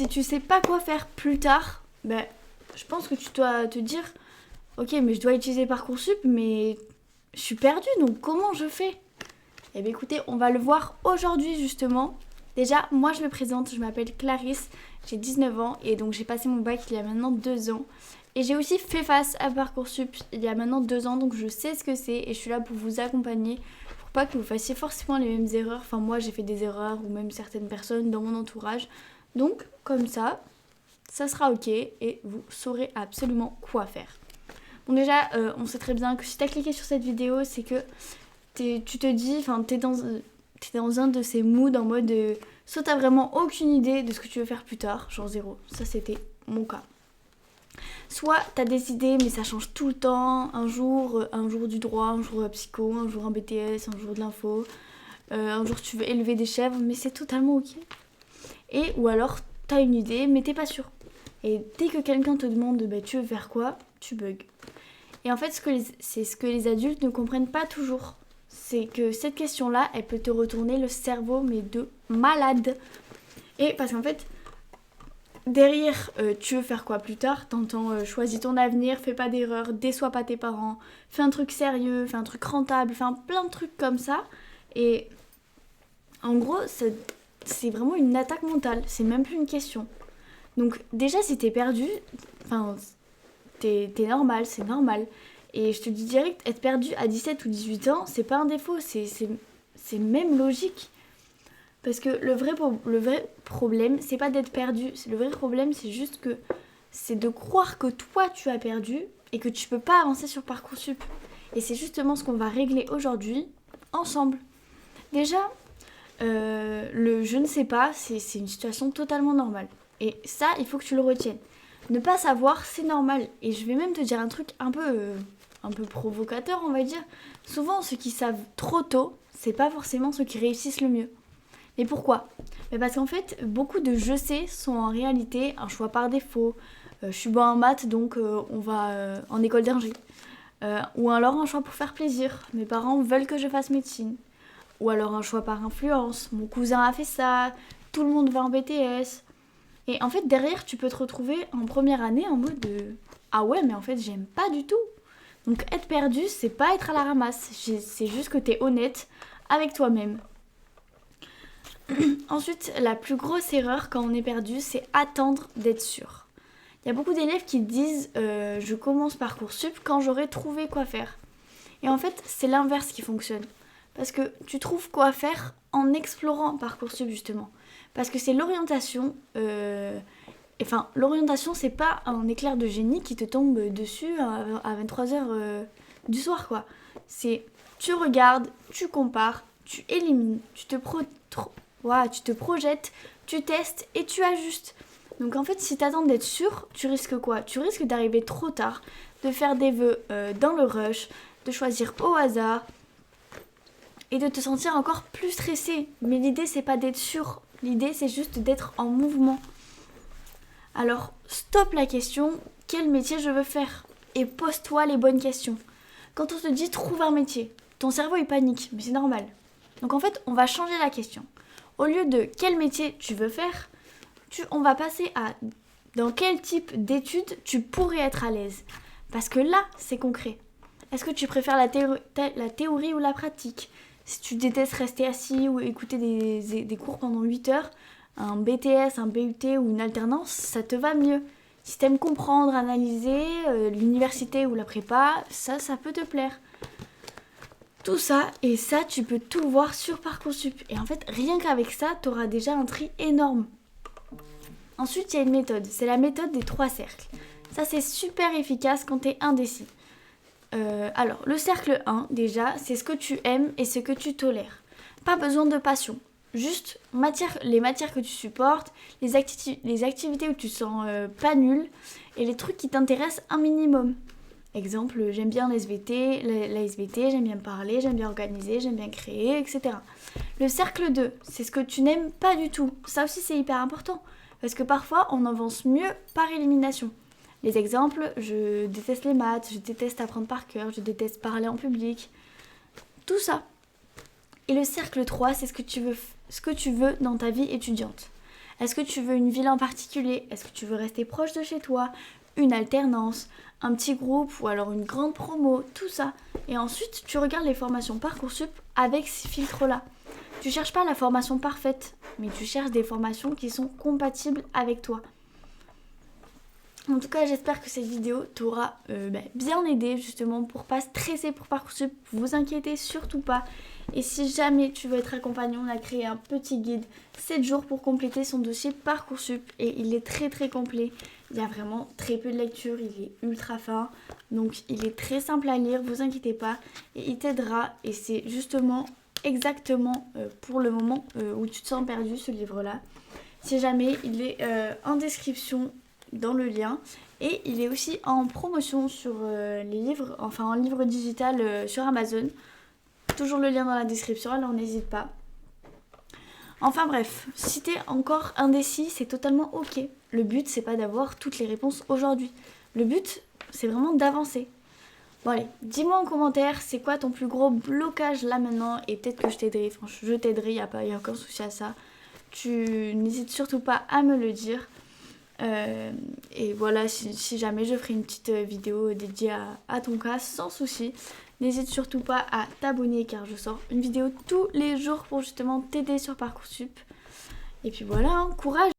si tu sais pas quoi faire plus tard, ben, je pense que tu dois te dire ok, mais je dois utiliser Parcoursup, mais je suis perdue, donc comment je fais? Eh bien écoutez, on va le voir aujourd'hui justement. Déjà, moi je me présente, je m'appelle Clarisse, j'ai 19 ans et donc j'ai passé mon bac il y a maintenant 2 ans. Et j'ai aussi fait face à Parcoursup il y a maintenant 2 ans, donc je sais ce que c'est et je suis là pour vous accompagner, pour pas que vous fassiez forcément les mêmes erreurs. Enfin moi j'ai fait des erreurs ou même certaines personnes dans mon entourage. Donc comme ça sera ok et vous saurez absolument quoi faire. Bon déjà, on sait très bien que si t'as cliqué sur cette vidéo, c'est que tu te dis, enfin t'es dans un de ces moods en mode soit t'as vraiment aucune idée de ce que tu veux faire plus tard, genre zéro, ça c'était mon cas. Soit t'as des idées mais ça change tout le temps, un jour du droit, un jour psycho, un jour un BTS, un jour de l'info, un jour tu veux élever des chèvres mais c'est totalement ok. Et ou alors t'as une idée mais t'es pas sûr. Et dès que quelqu'un te demande bah, tu veux faire quoi, tu bugs. Et en fait c'est ce que les adultes ne comprennent pas toujours. C'est que cette question-là, elle peut te retourner le cerveau, mais de malade. Et parce qu'en fait, derrière, tu veux faire quoi plus tard? T'entends choisis ton avenir, fais pas d'erreur, déçois pas tes parents, fais un truc sérieux, fais un truc rentable, fais plein de trucs comme ça. Et en gros, c'est vraiment une attaque mentale, c'est même plus une question. Donc déjà, si t'es perdu, enfin, t'es normal, c'est normal. Et je te dis direct, être perdu à 17 ou 18 ans, c'est pas un défaut, c'est même logique. Parce que le vrai problème, c'est pas d'être perdu. Le vrai problème, c'est juste que c'est de croire que toi, tu as perdu et que tu peux pas avancer sur Parcoursup. Et c'est justement ce qu'on va régler aujourd'hui, ensemble. Déjà, le je ne sais pas, c'est une situation totalement normale. Et ça, il faut que tu le retiennes. Ne pas savoir, c'est normal. Et je vais même te dire un truc un peu provocateur, on va dire. Souvent, ceux qui savent trop tôt, c'est pas forcément ceux qui réussissent le mieux. Mais pourquoi? Parce qu'en fait, beaucoup de je sais sont en réalité un choix par défaut. Je suis bon en maths, donc on va en école d'ingé. Ou alors un choix pour faire plaisir. Mes parents veulent que je fasse médecine. Ou alors un choix par influence. Mon cousin a fait ça, tout le monde va en BTS. Et en fait, derrière, tu peux te retrouver en première année en mode ah ouais, mais en fait, j'aime pas du tout. Donc être perdu, c'est pas être à la ramasse. C'est juste que t'es honnête avec toi-même. Ensuite, la plus grosse erreur quand on est perdu, c'est attendre d'être sûr. Il y a beaucoup d'élèves qui disent je commence Parcoursup quand j'aurai trouvé quoi faire. Et en fait, c'est l'inverse qui fonctionne. Parce que tu trouves quoi faire en explorant Parcoursup justement. Parce que c'est l'orientation. Enfin, l'orientation, c'est pas un éclair de génie qui te tombe dessus à 23h du soir, quoi. C'est tu regardes, tu compares, tu élimines, tu te projettes, tu testes et tu ajustes. Donc en fait, si t'attends d'être sûr, tu risques quoi? Tu risques d'arriver trop tard, de faire des vœux dans le rush, de choisir au hasard et de te sentir encore plus stressé. Mais l'idée, c'est pas d'être sûr. L'idée, c'est juste d'être en mouvement. Alors, stop la question « Quel métier je veux faire ?» et pose-toi les bonnes questions. Quand on te dit « Trouve un métier », ton cerveau il panique, mais c'est normal. Donc en fait, on va changer la question. Au lieu de « Quel métier tu veux faire ?» on va passer à « Dans quel type d'études tu pourrais être à l'aise ?» Parce que là, c'est concret. Est-ce que tu préfères la théorie ou la pratique? Si tu détestes rester assis ou écouter des cours pendant 8 heures, un BTS, un BUT ou une alternance, ça te va mieux. Si t'aimes comprendre, analyser, l'université ou la prépa, ça peut te plaire. Tout ça, et ça, tu peux tout voir sur Parcoursup. Et en fait, rien qu'avec ça, t'auras déjà un tri énorme. Ensuite, il y a une méthode. C'est la méthode des 3 cercles. Ça, c'est super efficace quand t'es indécis. Alors, le cercle 1, déjà, c'est ce que tu aimes et ce que tu tolères. Pas besoin de passion. Juste les matières que tu supportes, les activités où tu sens pas nul et les trucs qui t'intéressent un minimum. Exemple, j'aime bien la SVT, j'aime bien parler, j'aime bien organiser, j'aime bien créer, etc. Le cercle 2, c'est ce que tu n'aimes pas du tout. Ça aussi, c'est hyper important parce que parfois, on avance mieux par élimination. Les exemples, je déteste les maths, je déteste apprendre par cœur, je déteste parler en public. Tout ça. Et le cercle 3, c'est ce que tu veux dans ta vie étudiante. Est-ce que tu veux une ville en particulier? Est-ce que tu veux rester proche de chez toi? Une alternance, un petit groupe ou alors une grande promo, tout ça. Et ensuite, tu regardes les formations Parcoursup avec ces filtres-là. Tu cherches pas la formation parfaite, mais tu cherches des formations qui sont compatibles avec toi. En tout cas, j'espère que cette vidéo t'aura bien aidé justement pour pas stresser pour Parcoursup. Vous inquiétez surtout pas. Et si jamais tu veux être accompagné, on a créé un petit guide 7 jours pour compléter son dossier Parcoursup. Et il est très très complet. Il y a vraiment très peu de lecture, il est ultra fin. Donc il est très simple à lire, vous inquiétez pas. Et il t'aidera. Et c'est justement exactement pour le moment où tu te sens perdu, ce livre-là. Si jamais, il est en description dans le lien. Et il est aussi en promotion sur les livres, enfin en livre digital sur Amazon. Toujours le lien dans la description, alors n'hésite pas. Enfin bref, si t'es encore indécis, c'est totalement ok. Le but, c'est pas d'avoir toutes les réponses aujourd'hui. Le but, c'est vraiment d'avancer. Bon allez, dis-moi en commentaire, c'est quoi ton plus gros blocage là maintenant, et peut-être que je t'aiderai. Franchement, je t'aiderai, y a aucun souci à ça. Tu n'hésites surtout pas à me le dire. Et voilà, si jamais je ferai une petite vidéo dédiée à ton cas, sans souci. N'hésite surtout pas à t'abonner car je sors une vidéo tous les jours pour justement t'aider sur Parcoursup. Et puis voilà, hein, courage!